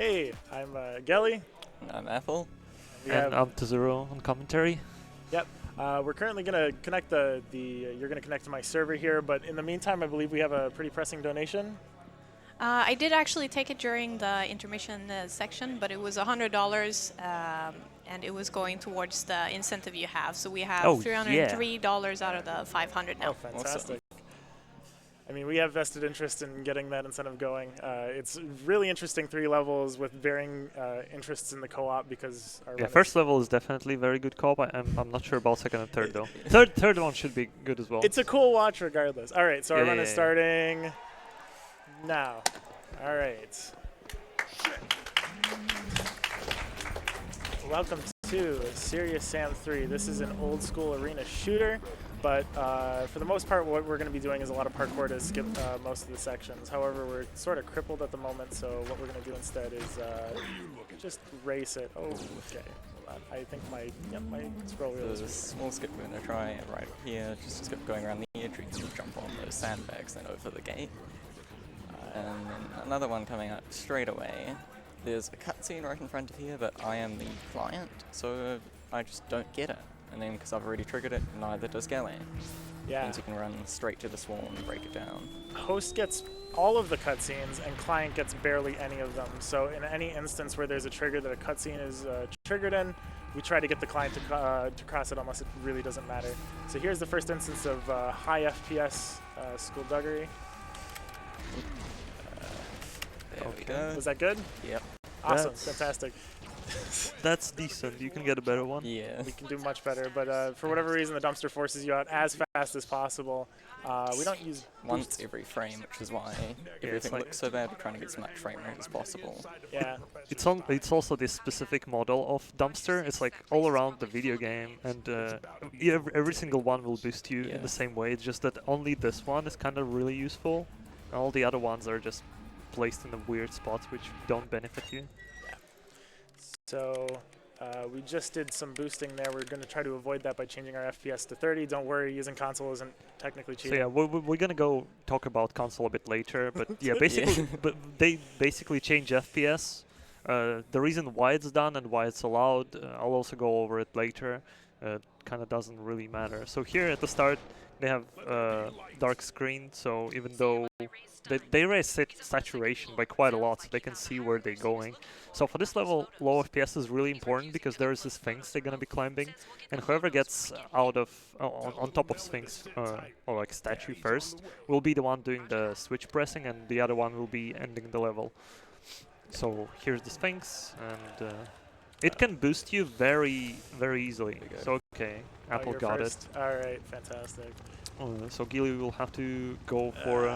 Hey, I'm Gelly. I'm Apple. And I'm Tazuro on commentary. Yep. We're currently going to connect you're going to connect to my server here, but in the meantime, I believe we have a pretty pressing donation. I did actually take it during the intermission section, but it was $100, and it was going towards the incentive you have. So we have $303 out of the 500 now. Oh, fantastic. Awesome. I mean, we have vested interest in getting that incentive going. It's really interesting 3 levels with varying interests in the co-op because our first level is definitely very good co-op. I'm not sure about second and third though. Third one should be good as well. It's a cool watch regardless. All right, so our run is starting now. All right. Welcome to Serious Sam 3. This is an old school arena shooter, but for the most part what we're going to be doing is a lot of parkour to skip most of the sections. However, we're sort of crippled at the moment, so what we're going to do instead is just race it. Oh, okay. Hold on. I think my scroll wheel is... There's a small skip we're going to try right here, just skip going around the edge, you can jump on those sandbags then over the gate. And then another one coming up straight away. There's a cutscene right in front of here, but I am the client, so I just don't get it. And then because I've already triggered it, neither does Gally. Yeah. Means you can run straight to the swarm and break it down. Host gets all of the cutscenes, and client gets barely any of them. So in any instance where there's a trigger that a cutscene is triggered in, we try to get the client to cross it unless it really doesn't matter. So here's the first instance of high FPS skullduggery. There we go. Was that good? Yep. Awesome, fantastic. That's decent. You can get a better one. Yeah. We can do much better, but for whatever reason, the dumpster forces you out as fast as possible. We don't use once every frame, which is why everything looks so bad. We're trying to get as much frame rate as possible. Yeah. It's also this specific model of dumpster. It's like all around the video game, and every single one will boost you in the same way. It's just that only this one is kind of really useful. All the other ones are just placed in the weird spots which don't benefit you. Yeah. So we just did some boosting there. We're going to try to avoid that by changing our FPS to 30. Don't worry, using console isn't technically cheating. So yeah, we're going to go talk about console a bit later, but yeah, basically, but they basically change FPS. The reason why it's done and why it's allowed, I'll also go over it later. Kind of doesn't really matter. So here at the start, they have dark screen, so even though they raise saturation by quite a lot, so they can see where they're going. So for this level, low FPS is really important because there is this Sphinx they're gonna be climbing, and whoever gets out of on top of Sphinx or like statue first will be the one doing the switch pressing, and the other one will be ending the level. So here's the Sphinx, and it can boost you very easily. So okay, Apple got it. All right, fantastic. So Gili will have to go for...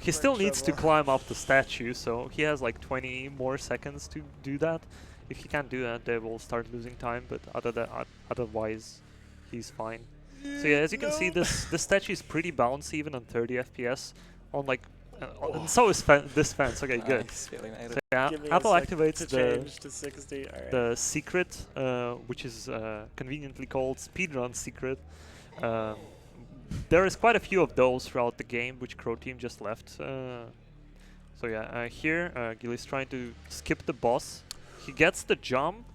he still needs to climb up the statue, so he has like 20 more seconds to do that. If he can't do that, they will start losing time, but otherwise, he's fine. So yeah, as you can see, this statue is pretty bouncy even on 30 FPS. On like, and so is this fence. Okay, good. Nice, really made it. So yeah, Apple activates the secret, which is conveniently called Speedrun secret. There is quite a few of those throughout the game, which Crow Team just left. So yeah, here Gili's trying to skip the boss. He gets the jump.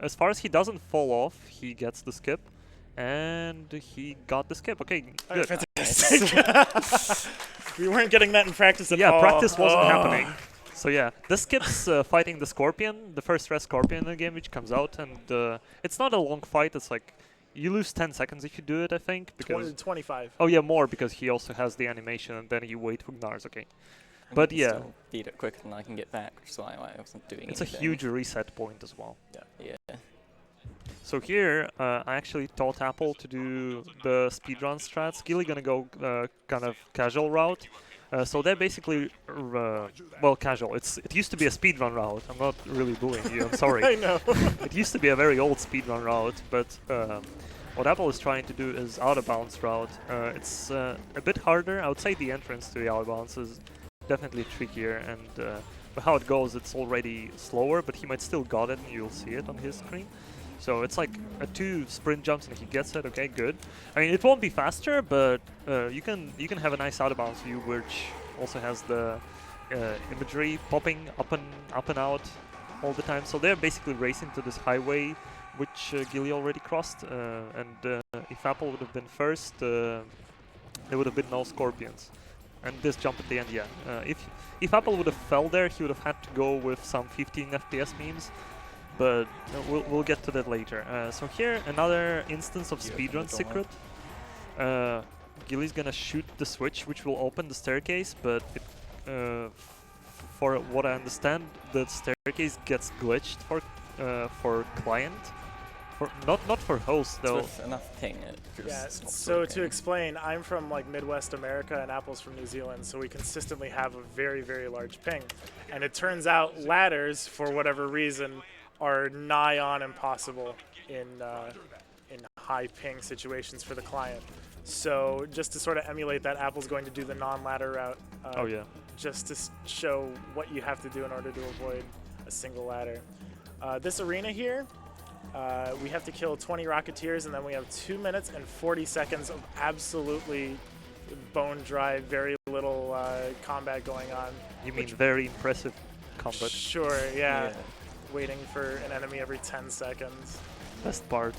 As far as he doesn't fall off, he gets the skip. And he got the skip. Okay, good. Fantastic. We weren't getting that in practice at all. Yeah, practice wasn't happening. So yeah, this skip's fighting the Scorpion, the first Red Scorpion in the game, which comes out. And it's not a long fight, it's like... You lose 10 seconds if you do it, I think. Because 25. Oh yeah, more, because he also has the animation, and then you wait for Gnars, okay. But yeah. Still beat it quicker than I can get back, which is why I wasn't doing anything. It's a huge reset point as well. Yeah. So here, I actually taught Apple to do the speedrun strats. Gili gonna go kind of casual route. So they're basically, well, casual. It used to be a speedrun route. I'm not really bullying you, I'm sorry. I know. It used to be a very old speedrun route, but what Apple is trying to do is out-of-bounds route. It's a bit harder. I would say the entrance to the out-of-bounds is definitely trickier, and but how it goes, it's already slower, but he might still got it, and you'll see it on his screen. So it's like 2 sprint jumps and he gets it. Okay, good. I mean, it won't be faster, but you can have a nice out of bounds view, which also has the imagery popping up and out. all the time. So they're basically racing to this highway, which Gilly already crossed. And if Apple would have been first, there would have been no Scorpions. And this jump at the end, yeah. If Apple would have fell there, he would have had to go with some 15 FPS memes. But we'll get to that later. So here, another instance of speedrun secret. Gilly's gonna shoot the switch, which will open the staircase, but for what I understand, the staircase gets glitched for client. Not for host though. With enough ping, yeah, so to explain, I'm from like Midwest America and Apple's from New Zealand, so we consistently have a very, very large ping. And it turns out ladders, for whatever reason, are nigh on impossible in high ping situations for the client. So just to sort of emulate that, Apple's going to do the non-ladder route. Oh yeah. Just to show what you have to do in order to avoid a single ladder. This arena here, we have to kill 20 Rocketeers, and then we have 2 minutes and 40 seconds of absolutely bone dry, very little combat going on. You mean very impressive combat? Sure, yeah. Waiting for an enemy every 10 seconds. Best part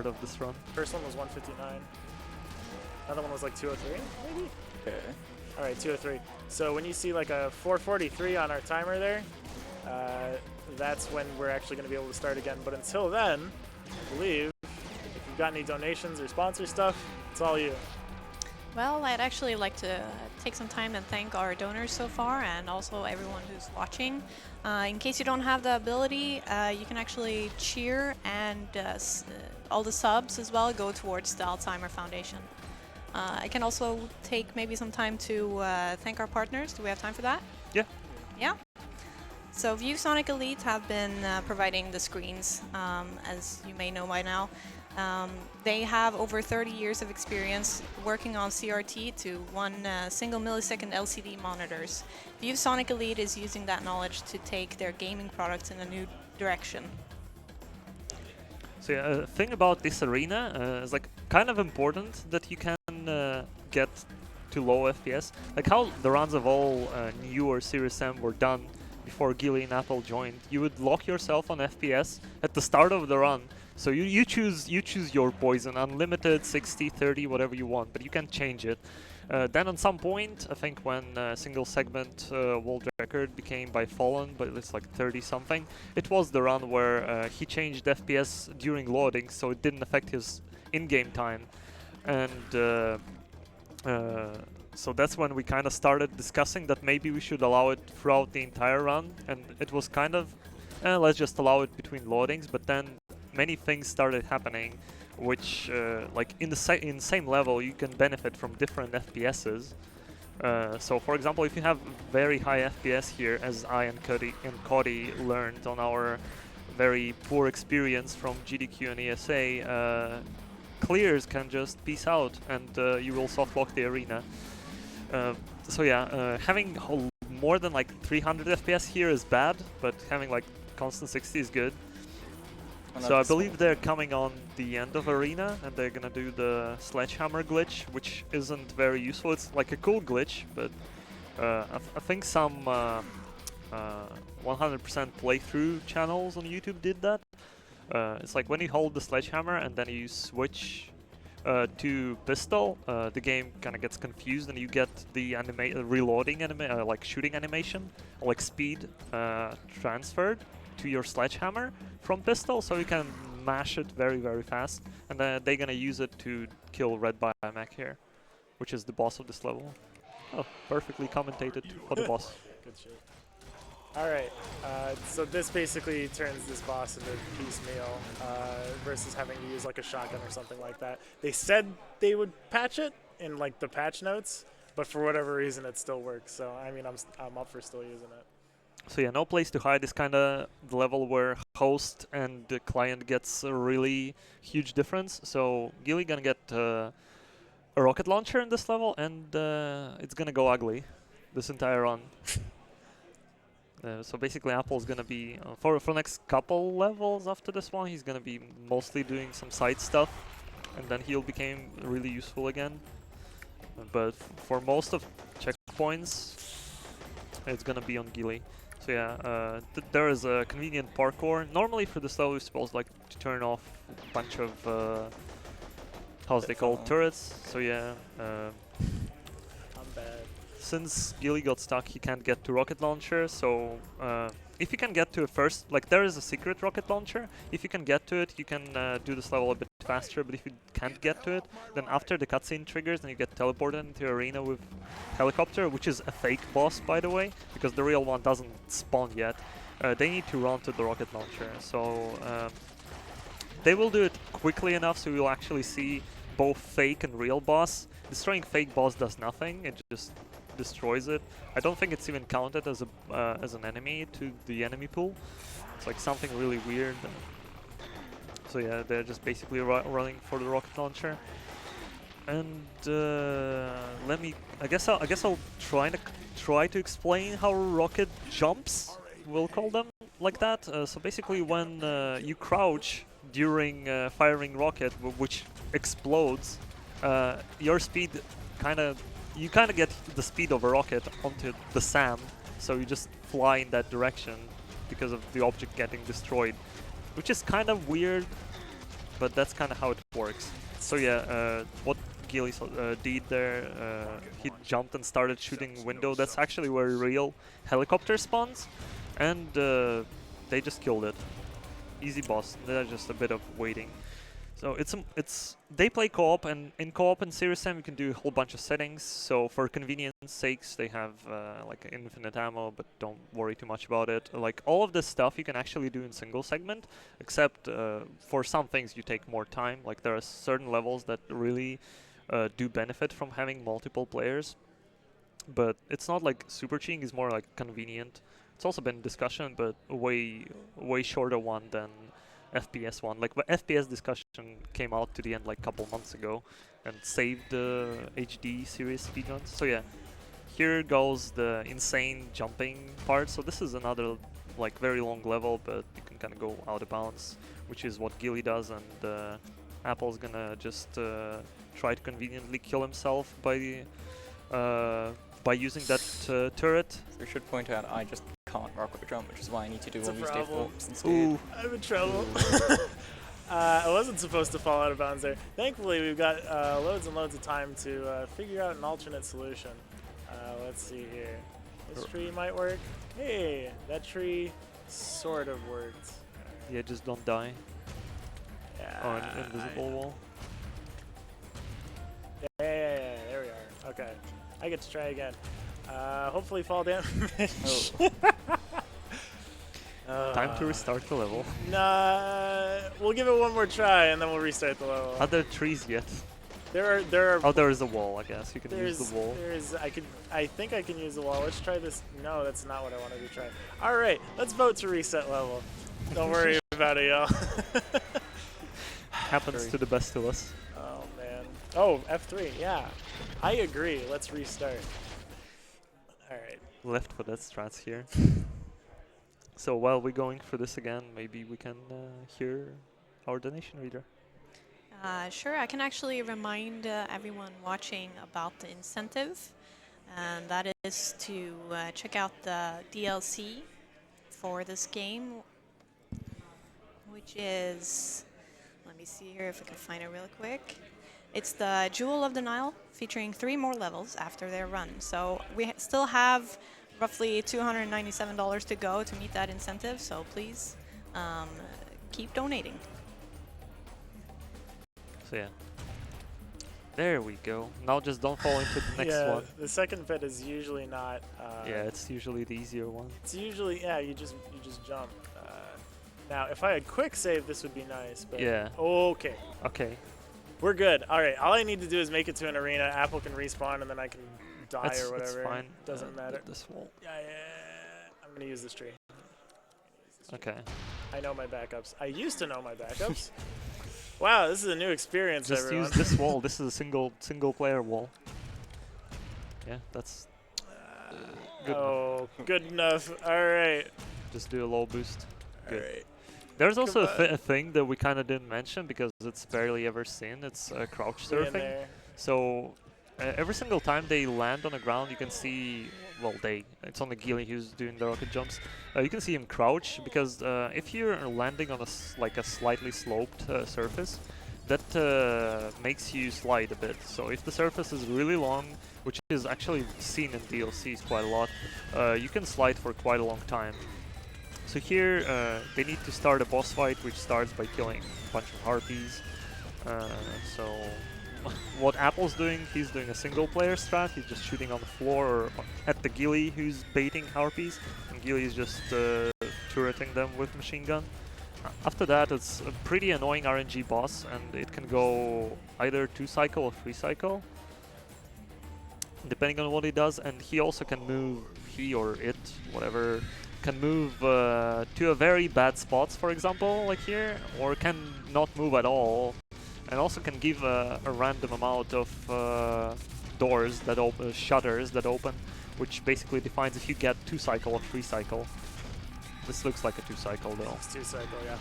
of this run. First one was 159. Another one was like 203, maybe? Okay. All right, 203. So when you see like a 443 on our timer there, that's when we're actually going to be able to start again. But until then, I believe, if you've got any donations or sponsor stuff, it's all you. Well, I'd actually like to take some time and thank our donors so far, and also everyone who's watching. In case you don't have the ability, you can actually cheer, and all the subs as well go towards the Alzheimer Foundation. I can also take maybe some time to thank our partners. Do we have time for that? Yeah. Yeah. So ViewSonic Elite have been providing the screens, as you may know by now. They have over 30 years of experience working on CRT to 1 single millisecond LCD monitors. ViewSonic Elite is using that knowledge to take their gaming products in a new direction. So yeah, thing about this arena is like kind of important that you can get to low FPS. Like how the runs of all newer Series M were done before Gilly and Apple joined. You would lock yourself on FPS at the start of the run. So you choose your poison, unlimited, 60, 30, whatever you want, but you can change it. Then at some point, I think when single segment world record became by Fallen, but it's like 30 something, it was the run where he changed FPS during loading, so it didn't affect his in-game time. And so that's when we kind of started discussing that maybe we should allow it throughout the entire run, and it was kind of, let's just allow it between loadings, but then many things started happening, which, like in the same level, you can benefit from different FPSs. So, for example, if you have very high FPS here, as I and Cody learned on our very poor experience from GDQ and ESA, clears can just peace out, and you will softlock the arena. So yeah, having more than like 300 FPS here is bad, but having like constant 60 is good. So I believe they're coming on the end of arena, and they're gonna do the sledgehammer glitch, which isn't very useful. It's like a cool glitch, but I think some 100% playthrough channels on YouTube did that. It's like when you hold the sledgehammer and then you switch to pistol, the game kind of gets confused, and you get the reloading like shooting animation, like speed transferred to your sledgehammer from pistol, so you can mash it very, very fast, and then they're gonna use it to kill Red Biomech here, which is the boss of this level. Oh, perfectly commentated for the boss. Good shit. Alright, so this basically turns this boss into piecemeal versus having to use like a shotgun or something like that. They said they would patch it in like the patch notes, but for whatever reason it still works, so I mean I'm up for still using it. So yeah, no place to hide is kind of the level where host and the client gets a really huge difference. So Gilly gonna get a rocket launcher in this level, and it's gonna go ugly this entire run. So basically Apple's gonna be, for next couple levels after this one, he's gonna be mostly doing some side stuff, and then he'll become really useful again. But for most of checkpoints, it's gonna be on Gilly. So yeah, there is a convenient parkour. Normally for this level you're supposed like to turn off a bunch of how's they called, turrets. So yeah, I'm bad. since Gilly got stuck, he can't get to rocket launcher. So if you can get to it first, like there is a secret rocket launcher. If you can get to it, you can do this level a bit faster. But if you can't get to it, then after the cutscene triggers, then you get teleported into arena with helicopter, which is a fake boss, by the way, because the real one doesn't spawn yet. They need to run to the rocket launcher. So they will do it quickly enough so you'll actually see both fake and real boss. Destroying fake boss does nothing. It just destroys it. I don't think it's even counted as an enemy to the enemy pool. It's like something really weird. So yeah, they're just basically running for the rocket launcher. And I guess I'll try to explain how rocket jumps. We'll call them like that. So basically, when you crouch during firing rocket, which explodes, your speed you kind of get the speed of a rocket onto the sand, so you just fly in that direction because of the object getting destroyed, which is kind of weird, but that's kind of how it works. So yeah, what Gilly did there, he jumped and started shooting window. That's actually where real helicopter spawns, and they just killed it. Easy boss. There's just a bit of waiting. So they play co-op, and in co-op and Serious Sam you can do a whole bunch of settings. So for convenience sakes, they have like infinite ammo, but don't worry too much about it. Like all of this stuff you can actually do in single segment, except for some things you take more time. Like there are certain levels that really do benefit from having multiple players, but it's not like super cheating. It's more like convenient. It's also been discussion, but a way shorter one than FPS one. Like the FPS discussion came out to the end like a couple months ago and saved the HD series speedruns. So yeah, here goes the insane jumping part. So this is another like very long level, but you can kind of go out of bounds, which is what Gilly does, and Apple's gonna just try to conveniently kill himself by using that turret. We should point out I just can't rocket jump, which is why I need to do It's all a these problem. defaults instead. Ooh. I'm in trouble. I wasn't supposed to fall out of bounds there. Thankfully, we've got loads and loads of time to figure out an alternate solution. Let's see here. This tree might work. Hey, that tree sort of worked. Yeah, just don't die. Yeah, Oh, an invisible wall. Yeah, there we are. Okay, I get to try again. Hopefully fall damage. Time to restart the level. Nah, we'll give it one more try and then we'll restart the level. Are there trees yet? There are. Oh, there is a wall. I guess you can use the wall. I think I can use the wall. Let's try this. No, that's not what I wanted to try. All right, let's vote to reset level. Don't worry about it, y'all. Happens to the best of us. Oh man. Oh, F3. Yeah, I agree. Let's restart. All right. Left for that strats here. So while we're going for this again, maybe we can hear our donation reader. Sure, I can actually remind everyone watching about the incentive, and that is to check out the DLC for this game, which is, let me see here if I can find it real quick. It's the Jewel of the Nile, featuring 3 more levels after their run. So we still have roughly $297 to go to meet that incentive, so please keep donating. So yeah. There we go. Now just don't fall into the next Yeah, one. the second bit is usually not. Yeah, it's usually the easier one. It's usually you just jump. Now, if I had quick save, this would be nice. But Yeah. Okay. Okay. We're good. All right. All I need to do is make it to an arena. Apple can respawn, and then I can die That's or whatever. It's fine. Doesn't matter. This wall. Yeah. I'm gonna use this tree. Okay. I know my backups. I used to know my backups. Wow, this is a new experience, Just everyone. use this wall. This is a single player wall. Yeah, that's good. Oh, good enough. All right. Just do a low boost. All right. There's also Come a thing that we kind of didn't mention because it's barely ever seen. It's crouch Be in surfing. there. So every single time they land on the ground, you can see well, it's only Gili who's doing the rocket jumps. You can see him crouch because if you're landing on like a slightly sloped surface, that makes you slide a bit. So if the surface is really long, which is actually seen in DLCs quite a lot, you can slide for quite a long time. So here they need to start a boss fight, which starts by killing a bunch of harpies. So what Apple's doing, he's doing a single player strat. He's just shooting on the floor or at the Gili who's baiting harpies, and Gili is just turreting them with machine gun. After that, it's a pretty annoying RNG boss, and it can go either 2-cycle or 3-cycle, depending on what he does. And he also can move, he or it, whatever, can move to a very bad spots, for example, like here, or can not move at all, and also can give a random amount of doors that open, shutters that open, which basically defines if you get 2-cycle or 3-cycle. This looks like a 2-cycle though. It's 2-cycle, yeah.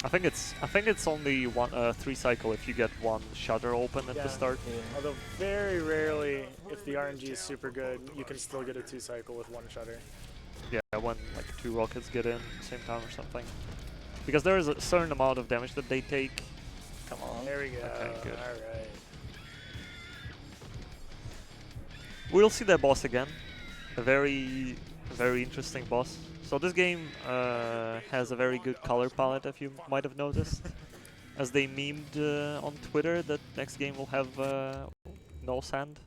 I think it's only 3-cycle if you get one shutter open at the start. Yeah. Although very rarely, if the RNG is super good, you can still get a 2-cycle with one shutter. Yeah, when like 2 rockets get in at the same time or something. Because there is a certain amount of damage that they take. Come on. There we go. Okay, good. Alright. We'll see that boss again. A very interesting boss. So this game has a very good color palette, if you might have noticed. As they memed on Twitter that next game will have no sand.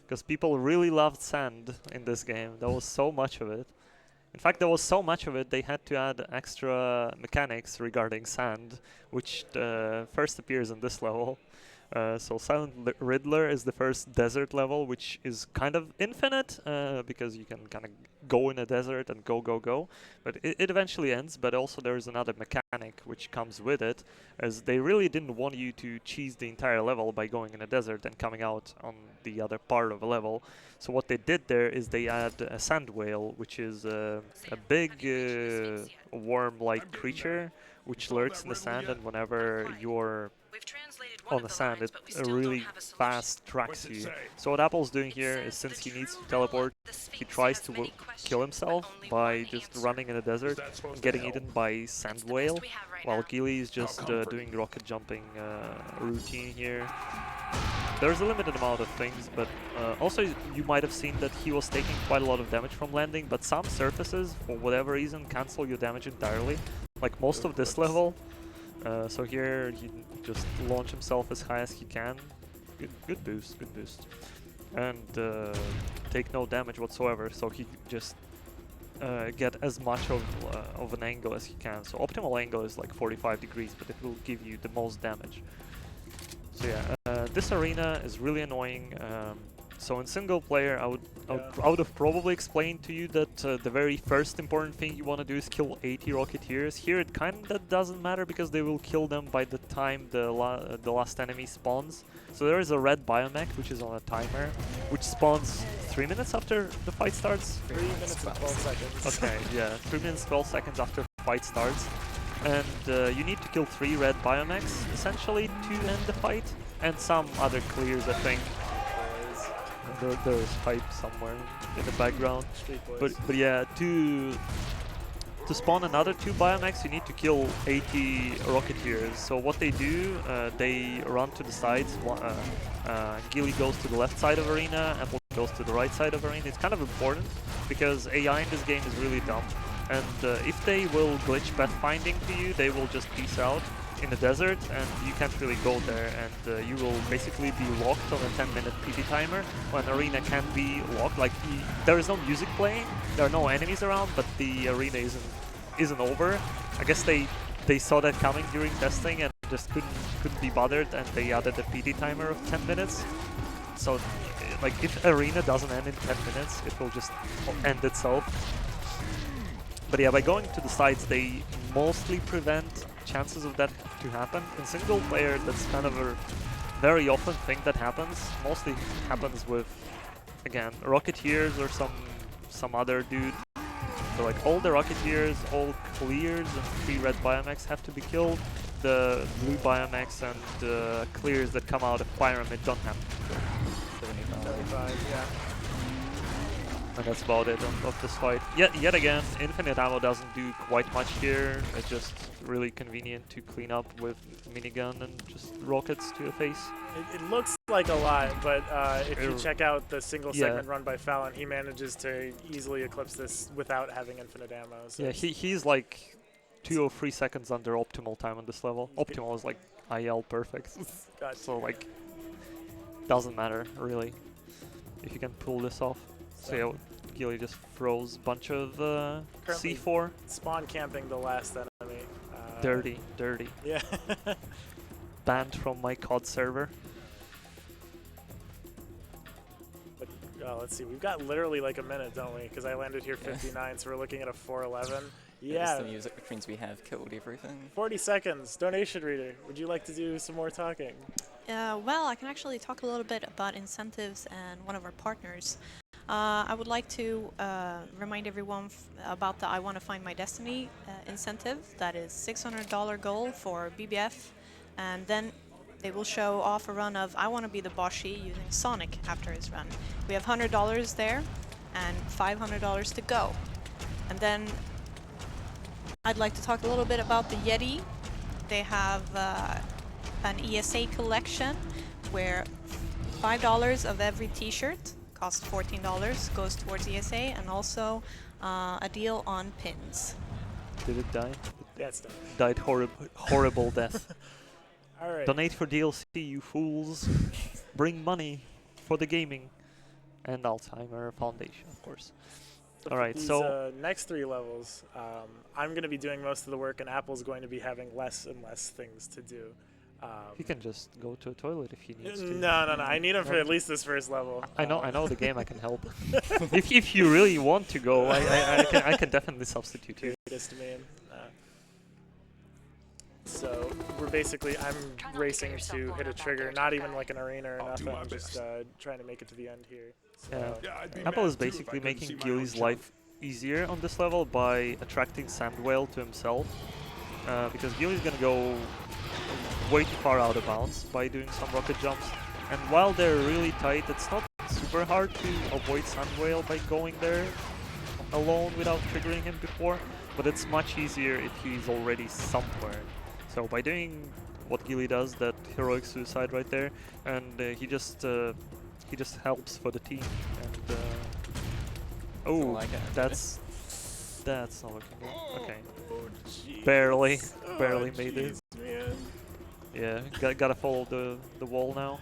Because people really loved sand in this game. There was so much of it. In fact, there was so much of it, they had to add extra mechanics regarding sand, which first appears in this level. So Silent Riddler is the first desert level, which is kind of infinite, because you can kind of go in a desert and go. But it eventually ends, but also there is another mechanic which comes with it, as they really didn't want you to cheese the entire level by going in a desert and coming out on the other part of a level. So what they did there is they add a sand whale, which is a big worm-like creature which lurks in the sand, and whenever you're on the sand, it really fast tracks you. So what Apple's doing here is, since he needs to teleport, he tries to kill himself by just running in the desert and getting eaten by sand whale, while Gili is just doing rocket jumping routine here. There's a limited amount of things, but also you might have seen that he was taking quite a lot of damage from landing, but some surfaces, for whatever reason, cancel your damage entirely, like most of this level. So here he just launch himself as high as he can. Good boost. And take no damage whatsoever, so he just get as much of an angle as he can. So optimal angle is like 45 degrees, but it will give you the most damage. So yeah, this arena is really annoying. So in single player, I would have probably explained to you that the very first important thing you want to do is kill 80 Rocketeers. Here it kind of doesn't matter because they will kill them by the time the last enemy spawns. So there is a red biomech which is on a timer, which spawns 3 minutes after the fight starts. 3 minutes and 12 seconds. Okay, yeah, 3 minutes 12 seconds after the fight starts. And you need to kill 3 red biomechs essentially to end the fight, and some other clears, I think. There's hype somewhere in the background, but yeah, to spawn another 2 biomechs, you need to kill 80 Rocketeers. So what they do, they run to the sides. Gili goes to the left side of arena, Apple goes to the right side of arena. It's kind of important because AI in this game is really dumb, and if they will glitch pathfinding to you, they will just peace out in the desert, and you can't really go there, and you will basically be locked on a 10-minute PT timer when arena can be locked. Like there is no music playing, there are no enemies around, but the arena isn't over. I guess they saw that coming during testing and just couldn't be bothered, and they added a PT timer of 10 minutes. So like if arena doesn't end in 10 minutes, it will just end itself. But yeah, by going to the sides, they mostly prevent chances of that to happen. In single player, that's kind of a very often thing that happens. Mostly happens with, again, Rocketeers or some other dude. So like all the Rocketeers, all clears and 3 red biomechs have to be killed. The blue biomechs and the clears that come out of Pyramid don't have to be killed. 75, yeah. And that's about it of this fight. Yet again, infinite ammo doesn't do quite much here. It's just really convenient to clean up with minigun and just rockets to the face. It looks like a lot, but if you check out the single segment run by Fallon, he manages to easily eclipse this without having infinite ammo. So yeah, he's like 2 or 3 seconds under optimal time on this level. Optimal is like IL perfect. Gotcha. So like, doesn't matter really if you can pull this off. So yeah, Gilly just throws a bunch of C4. Spawn camping the last enemy. Dirty. Yeah. Banned from my COD server. But let's see, we've got literally like a minute, don't we? Because I landed here 59, so we're looking at a 4:11. Yeah. The music which means we have killed everything. 40 seconds. Donation reader. Would you like to do some more talking? Well, I can actually talk a little bit about incentives and one of our partners. I would like to remind everyone about the I Want to Find My Destiny incentive. That is $600 goal for BBF, and then they will show off a run of I Want to Be the Boshi using Sonic after his run. We have $100 there and $500 to go. And then I'd like to talk a little bit about the Yeti. They have an ESA collection where $5 of every t-shirt costs $14 goes towards ESA, and also a deal on pins. Did it die? Yeah, it's done. Died horrible death. All right. Donate for DLC, you fools. Bring money for the gaming and Alzheimer Foundation, of course. So all right, these, so next 3 levels, I'm going to be doing most of the work, and Apple's going to be having less and less things to do. he can just go to a toilet if he needs to. No. I need him for at least this first level. I know the game. I can help. if you really want to go, I can definitely substitute you. Greatest man. So we're basically, I'm racing to hit a trigger, not even like an arena or nothing. I'm just trying to make it to the end here. So, Apple is basically making Gilly's life easier on this level by attracting Sand Whale to himself, because Gilly's gonna go way too far out of bounds by doing some rocket jumps, and while they're really tight, it's not super hard to avoid Sand Whale by going there alone without triggering him before, but it's much easier if he's already somewhere. So by doing what Gilly does, that heroic suicide right there, and he just helps for the team. And oh, that's not looking good. Okay, barely made it. Man. Yeah, gotta follow the wall now.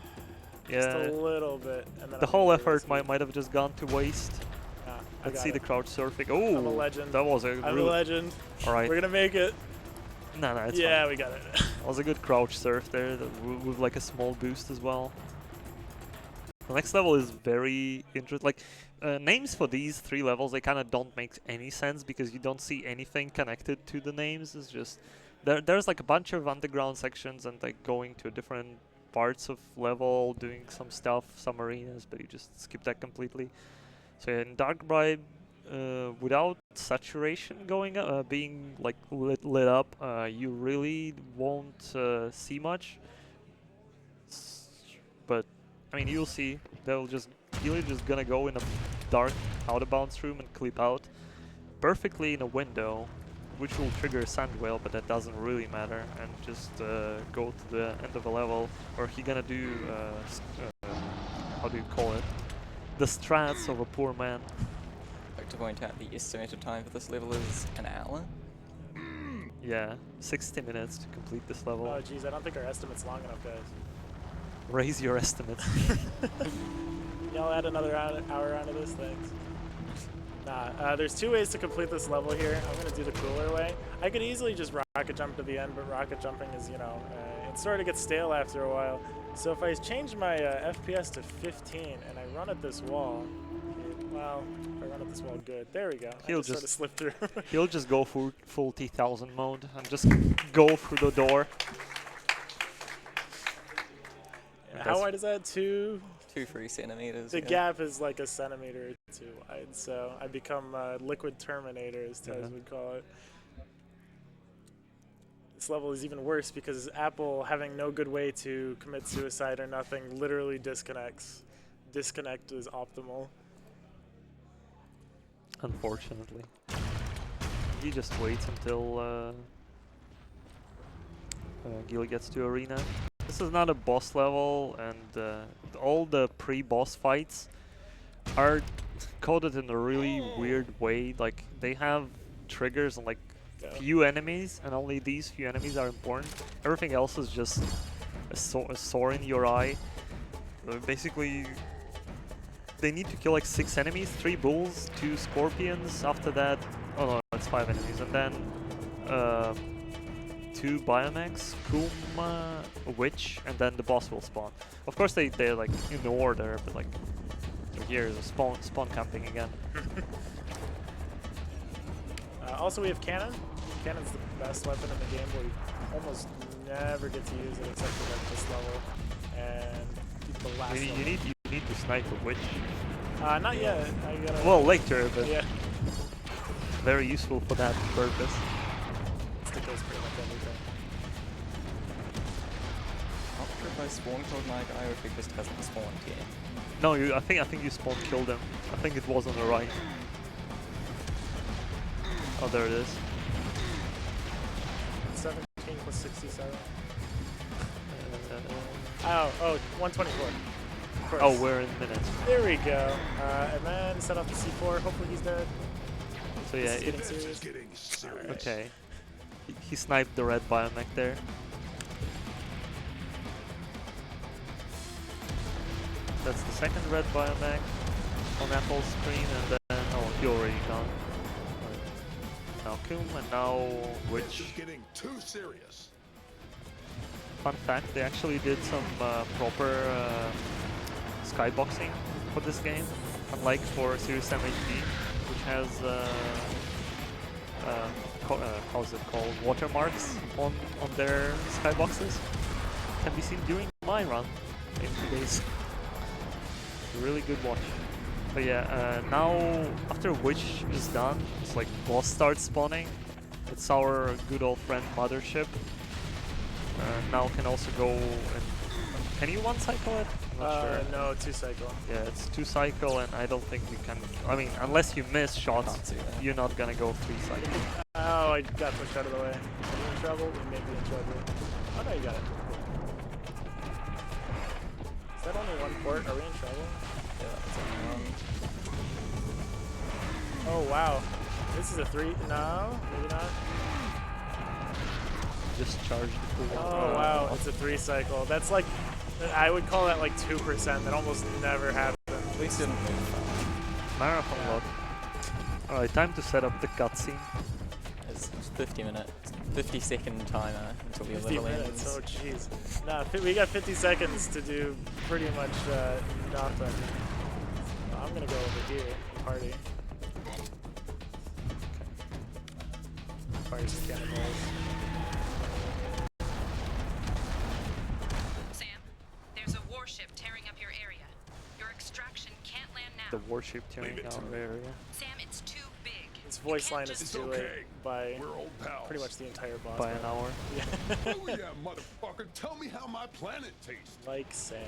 Yeah, Just a little bit. And then the whole effort might have just gone to waste. Let's see the crouch surfing. Oh, I'm a legend. that was a I'm a legend. All right, We're gonna make it. No, it's yeah, fine. we got it. That was a good crouch surf there with like a small boost as well. The next level is very interesting. Like, names for these 3 levels, they kind of don't make any sense because you don't see anything connected to the names. It's just there's like a bunch of underground sections and like going to different parts of level, doing some stuff, some arenas, but you just skip that completely. So yeah, in Dark Bribe, without saturation going being like lit up, you really won't see much. But I mean, you'll see. You're just gonna go in a dark out of bounds room and clip out perfectly in a window, which will trigger a Sand Whale, but that doesn't really matter, and just go to the end of a level, or he gonna do how do you call it? The strats of a poor man. I'd like to point out the estimated time for this level is an hour. Yeah, 60 minutes to complete this level. Oh geez, I don't think our estimate's long enough, guys. Raise your estimates. Y'all add another hour onto this thing. Nah, there's 2 ways to complete this level here. I'm gonna do the cooler way. I could easily just rocket jump to the end, but rocket jumping is, you know, it sort of gets stale after a while. So if I change my FPS to 15 and I run at this wall, well, if I run at this wall good, there we go. He'll just sort of slip through. He'll just go full T-1000 mode and just go through the door. How wide is that? 2? 2-3 centimeters. The gap is like a centimeter or 2 wide, so I become liquid Terminator, as Tez would call it. This level is even worse because Apple, having no good way to commit suicide or nothing, literally disconnects. Disconnect is optimal. unfortunately. He just waits until Gil gets to arena. This is not a boss level, and all the pre-boss fights are coded in a really weird way. Like, they have triggers on like few enemies, and only these few enemies are important. Everything else is just a sore in your eye. Basically, they need to kill like 6 enemies, 3 bulls, 2 scorpions. After that, oh no, it's 5 enemies, and then 2 biomex, Kuma, a witch, and then the boss will spawn. Of course, they're like in order, but like here's a spawn camping again. Also, we have cannon. Cannon's the best weapon in the game, but we almost never get to use it except for like this level and the last level. You need to snipe a witch. Not yet. I gotta. Well, later, but yeah. Very useful for that purpose. Stick those pretty much everything. Not sure if I spawn killed my guy or if he just hasn't spawned yet. No, I think you spawn killed him. I think it was on the right. Oh, there it is. 17 plus 67. Oh, 124. Of course. Oh, we're in minutes. There we go. And then set off the C4. Hopefully he's dead. So yeah, This is getting serious. okay. He sniped the red biomech there. That's the second red biomech on Apple's screen, and then oh, he already gone. Now Koom, and now This Witch. is getting too serious. Fun fact, they actually did some proper skyboxing for this game, unlike for Series M HD, which has how's it called, watermarks on their skyboxes. Can be seen during my run in today's. Really good watch. But yeah, now after Witch is done, it's like boss starts spawning. It's our good old friend Mothership. Now can also go and can you one cycle it? I'm not sure. No, 2 cycle. Yeah, it's 2 cycle, and I don't think you can. I mean, unless you miss shots, you're not gonna go 3 cycle. Oh, I got pushed out of the way. Are you in trouble? We may be in trouble. Oh no, you got it. Is that only 1 port? Are we in trouble? Yeah, that's only one. Oh wow. This is a 3. No, maybe not. Just charge the pool. Oh wow, it's a 3 cycle. That's like, I would call that like 2%. That almost never happens. At least didn't move. Marathon lock. Alright, time to set up the cutscene. It's 50-second timer until the 50 level minutes. ends. Oh jeez. Nah, we got 50 seconds to do pretty much nothing. I'm gonna go over here and party. Fire some cannonballs. Sam, there's a warship tearing up your area. Your extraction can't land now. The warship tearing Leave it out to our me. area. Sam, it's too big. His voice line is It's too okay. late by We're old pals. pretty much the entire boss. By an battle. hour. Yeah. Oh yeah, motherfucker. Tell me how my planet tastes. Like Sam.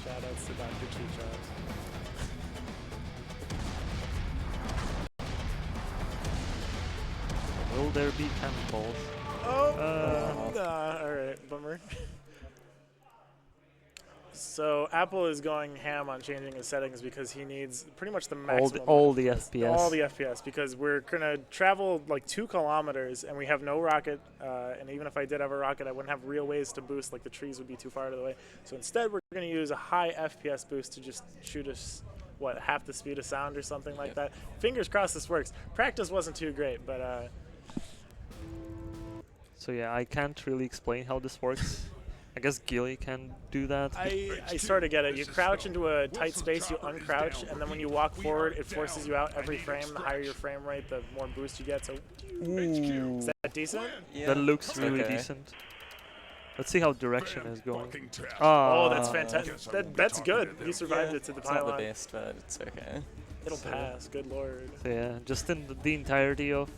Shoutouts to Dr. Chichos. Will there be cannonballs? Oh, alright, bummer. So Apple is going ham on changing his settings because he needs pretty much the maximum. All the FPS. All the FPS, because we're gonna travel like 2 kilometers and we have no rocket. And even if I did have a rocket, I wouldn't have real ways to boost. Like the trees would be too far out of the way. So instead, we're gonna use a high FPS boost to just shoot us. What, half the speed of sound or something like that? Fingers crossed this works. Practice wasn't too great, but. So yeah, I can't really explain how this works. I guess Gilly can do that. I sort of get it. You crouch into a tight space, you uncrouch, and then when you walk forward, it forces you out every frame. The higher your frame rate, the more boost you get. So, is that decent? Yeah, That looks that's really okay. decent. Let's see how direction is going. Oh, that's I fantastic. guess I won't be That's talking good. to them. You survived Yeah, it to the it's not the pylon. best, but it's okay. It'll So- pass. Good lord. So yeah, just in the entirety of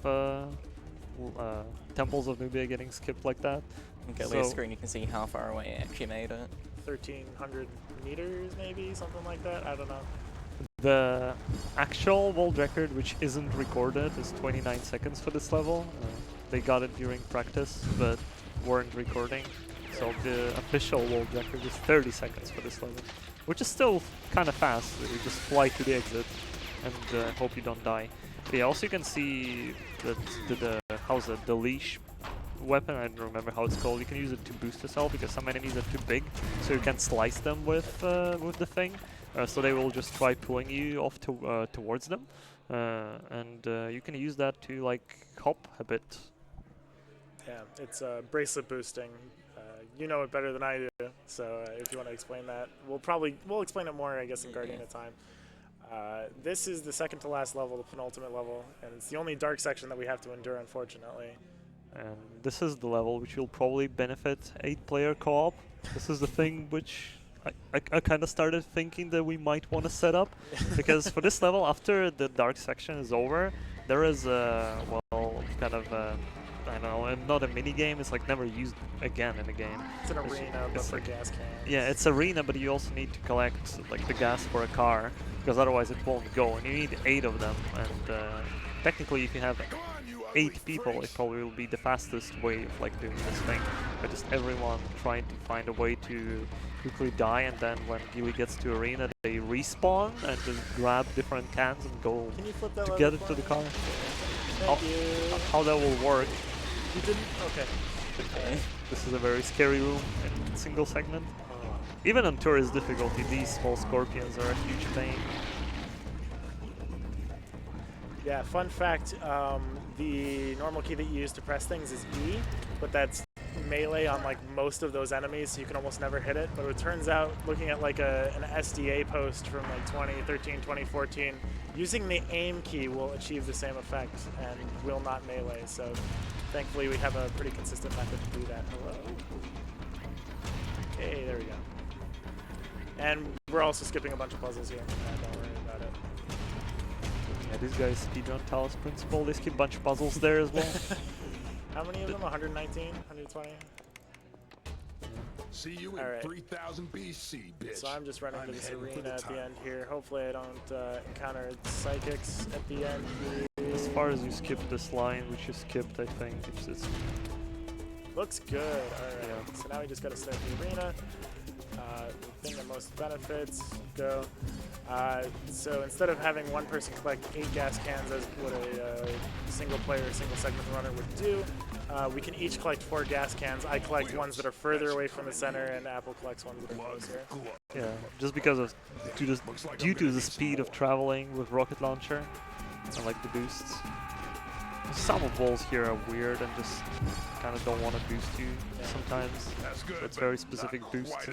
Temples of Nubia getting skipped like that. Okay, So- last screen you can see how far away it actually made it. 1,300 meters, maybe something like that. I don't know. The actual world record, which isn't recorded, is 29 seconds for this level. They got it during practice, but weren't recording. So the official world record is 30 seconds for this level, which is still kind of fast. You just fly to the exit and hope you don't die. But yeah, also you can see that how's it, the leash weapon, I don't remember how it's called. You can use it to boost yourself because some enemies are too big, so you can slice them with the thing. So they will just try pulling you off towards them, and you can use that to like hop a bit. Yeah, it's bracelet boosting. You know it better than I do, so if you want to explain that, we'll explain it more, I guess, in Guardian of Time. This is the second to last level, the penultimate level, and it's the only dark section that we have to endure, unfortunately. And this is the level which will probably benefit 8-player co-op. This is the thing which I kind of started thinking that we might want to set up, because for this level, after the dark section is over, there is well, kind of I don't know, not a mini game. It's like never used again in a game. It's an arena, but for gas cans. Yeah, it's arena, but you also need to collect like the gas for a car, because otherwise it won't go. And you need 8 of them. And technically, if you have 8 people, it probably will be the fastest way of like doing this thing. But just everyone trying to find a way to quickly die, and then when Gilly gets to arena, they respawn and just grab different cans and go to get it to the car. How that will work? You didn't? Okay. This is a very scary room in single segment. Even on tourist difficulty, these small scorpions are a huge pain. Yeah, fun fact, the normal key that you use to press things is E, but that's melee on like most of those enemies, so you can almost never hit it. But it turns out, looking at like an SDA post from like 2013, 2014, using the aim key will achieve the same effect and will not melee. So thankfully we have a pretty consistent method to do that. Hello. Okay, there we go. And we're also skipping a bunch of puzzles here. Don't worry about it. Yeah, these guys speedrun Talos Principle. They skip a bunch of puzzles there as well. How many of them? 119? 120? See you in 3000 BC, bitch. So I'm just running to this arena at the end here. Hopefully I don't encounter psychics at the end here. As far as you skip this line, which you skipped, I think it's looks good. Alright, yeah. So now we just gotta start the arena. The thing that most benefits, go. So instead of having one person collect 8 gas cans as what a single player, single segment runner would do, we can each collect 4 gas cans. I collect ones that are further away from the center, and Apple collects ones that are closer. Yeah, just because of due to the speed of traveling with rocket launcher, I like the boosts. Some of walls here are weird and just kind of don't want to boost you sometimes. So it's very specific boosts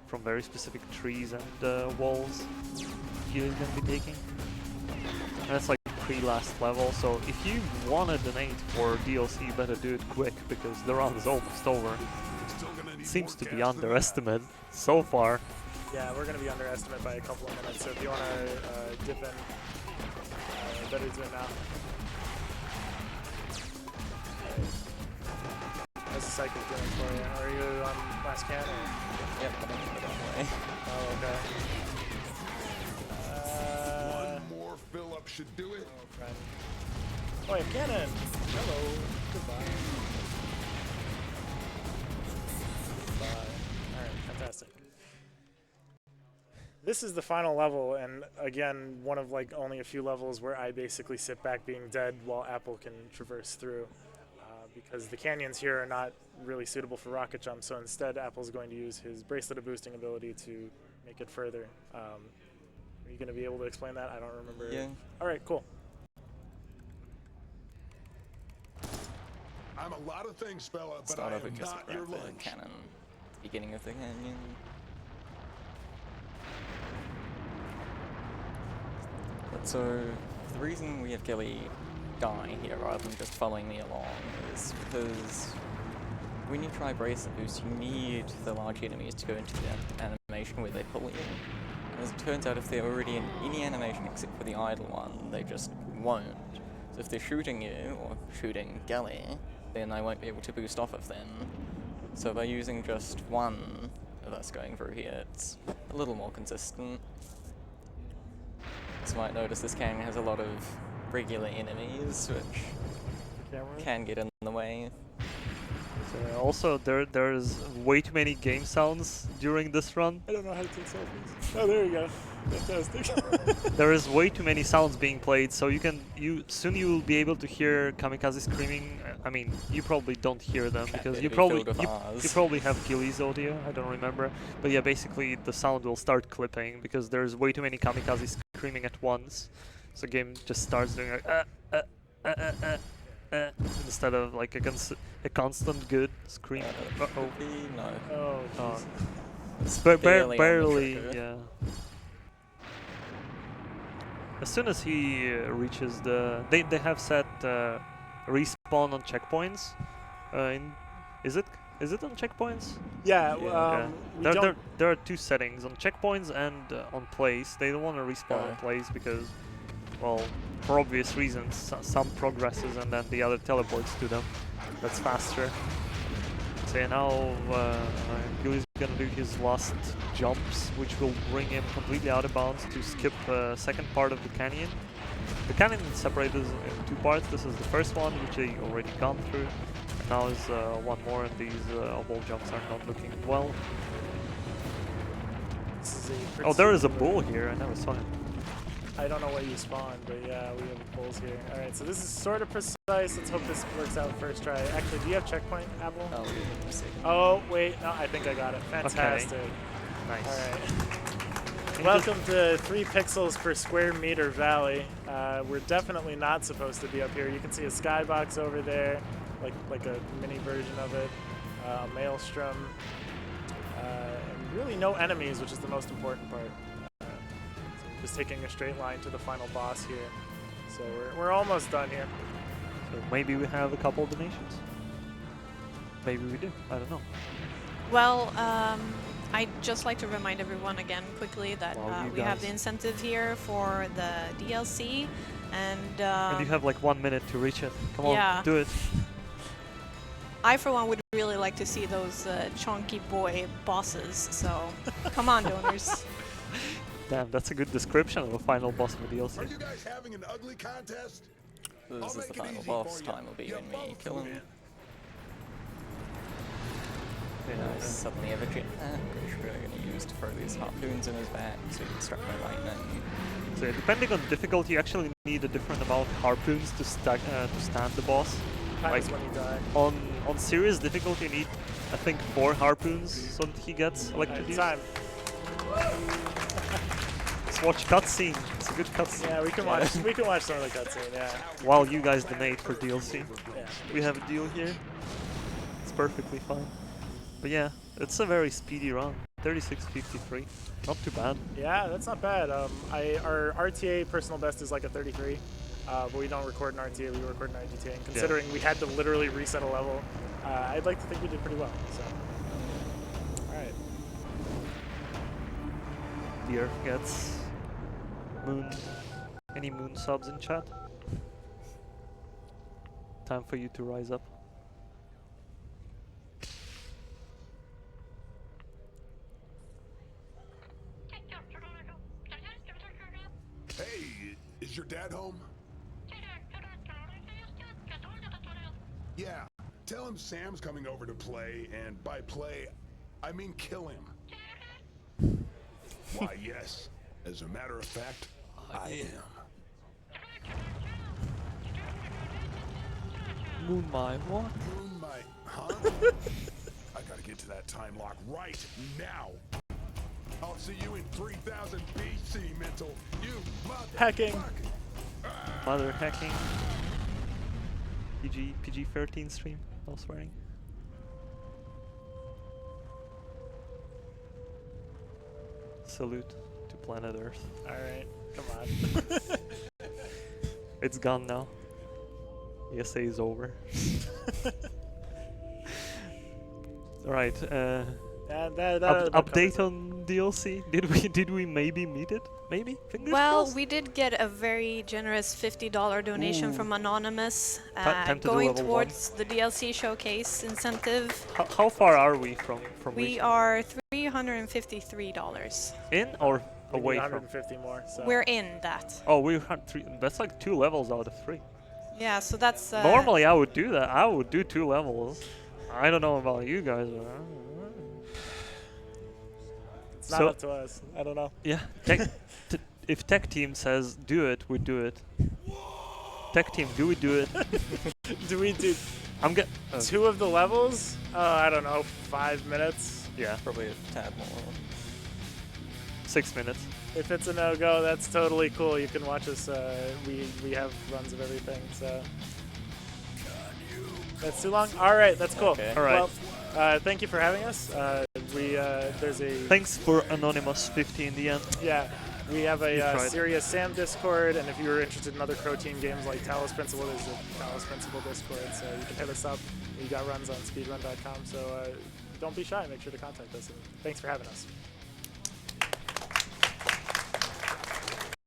from very specific trees and walls you're going to be taking. And that's like pre-last level, so if you want to donate for DLC, you better do it quick because the round is almost over. It seems to be underestimated so far. Yeah, we're going to be underestimated by a couple of minutes, so if you want to dip in, better do it now. How's the cycle doing for you? Are you on last can? Or? Yep, I'm on the way. Oh, okay. One more fill up should do it. Oh, friend. Oh, I have cannon! Hello. Goodbye. Goodbye. Alright, fantastic. This is the final level, and again, one of like only a few levels where I basically sit back being dead while Apple can traverse through. Because the canyons here are not really suitable for rocket jump, so instead Apple's going to use his bracelet of boosting ability to make it further. Are you going to be able to explain that? I don't remember. Yeah. Alright, cool. I'm a lot of things, fella, but Start I off am with just not your grab the lunch. cannon at the beginning of the canyon. But so, the reason we have Gilly die here rather than just following me along is because when you try bracelet boost, you need the large enemies to go into the animation where they pull you. As it turns out, if they're already in any animation except for the idle one, they just won't. So if they're shooting you, or shooting Gilly, then I won't be able to boost off of them. So by using just one of us going through here, it's a little more consistent. players might notice this canyon has a lot of regular enemies, which can get in the way. So also, there's way too many game sounds during this run. I don't know how to take selfies. Oh, there you go. Fantastic. There is way too many sounds being played, so soon you will be able to hear Kamikaze screaming. I mean, you probably don't hear them because you probably have Gilly's audio. I don't remember, but yeah, basically the sound will start clipping because there's way too many Kamikaze screaming at once. So the game just starts doing like instead of like a constant good scream. Uh-oh. No. Oh, It's barely barely, on the yeah. As soon as he reaches the, they have set respawn on checkpoints. Is it on checkpoints? yeah. There are two settings on checkpoints and on place. They don't want to respawn on place because, well, for obvious reasons, some progresses and then the other teleports to them. That's faster. So yeah, now Gilly's gonna do his last jumps, which will bring him completely out of bounds to skip the second part of the canyon. The canyon is separated in two parts. This is the first one, which they already gone through. And now is one more, and these wall jumps are not looking well. Oh, there is a bull here. I never saw him. I don't know what you spawned, but yeah, we have bulls here. All right, so this is sort of precise. Let's hope this works out first try. Actually, do you have checkpoint, Apple? Oh, oh wait, no, I think I got it. Fantastic. Okay. Nice. All right. Welcome to 3 pixels per square meter valley. We're definitely not supposed to be up here. You can see a skybox over there, like a mini version of it. Maelstrom, and really no enemies, which is the most important part. Just taking a straight line to the final boss here. So we're almost done here. So maybe we have a couple of donations. Maybe we do. I don't know. Well, I'd just like to remind everyone again quickly that we have the incentive here for the DLC, and you have like 1 minute to reach it. Come on, do it. I, for one, would really like to see those chunky boy bosses. So come on, donors. Damn, that's a good description of a final boss of a DLC. Are you guys having an ugly contest? This is the final boss. Time will be when we kill him. Yeah. Suddenly have a jetpack, which we're going to use to throw these harpoons in his back so he can struck by lightning. So yeah, depending on difficulty, you actually need a different amount of harpoons to stand the boss. Like when you die. On serious difficulty, you need, I think, 4 harpoons so that he gets electrocuted. Time. Let's watch cutscene. It's a good cutscene. Yeah, we can watch. We can watch some of the cutscene. Yeah. While you guys donate for DLC, Yeah. we have a deal here. It's perfectly fine. But yeah, it's a very speedy run. 36:53. Not too bad. Yeah, that's not bad. Our RTA personal best is like a 33, but we don't record in RTA. We record in RGTA. And considering we had to literally reset a level, I'd like to think we did pretty well. So, all right. The Earth gets moon. Any moon subs in chat? Time for you to rise up. Hey, is your dad home? Yeah, tell him Sam's coming over to play, and by play, I mean kill him. Why, yes. As a matter of fact, I am. Moon my what? Moon my, huh? I gotta get to that time lock right now. I'll see you in 3000 BC, mental. You mother Hacking. Mother hacking. PG-13 stream. No swearing. Salute to planet Earth. All right, come on. It's gone now. ESA is over. Alright, update on DLC? Did we maybe meet it? Maybe? Fingers crossed? We did get a very generous $50 donation from Anonymous going towards the DLC showcase incentive. How far are we from We reaching? are $353. In or We need away from. 150 more. So. We're in that. Oh, we had 3. That's like 2 levels out of 3. Yeah, so that's... Normally I would do that. I would do 2 levels. I don't know about you guys. But it's not up to us. I don't know. Yeah. If tech team says do it, we do it. Tech team, do we do it? Do we do I'm get 2 of the levels? I don't know, 5 minutes. Yeah, Probably a tad more. 6 minutes. If it's a no-go, that's totally cool. You can watch us. We have runs of everything, so that's too long. All right, that's cool. Okay. All right. Well, thank you for having us. There's a Thanks for Anonymous50 in the end. yeah. We have a tried. Serious Sam Discord, and if you're interested in other Crow Team games like Talos Principle, there's a Talos Principle Discord, so you can hit us up. We got runs on speedrun.com, so don't be shy. Make sure to contact us, and thanks for having us.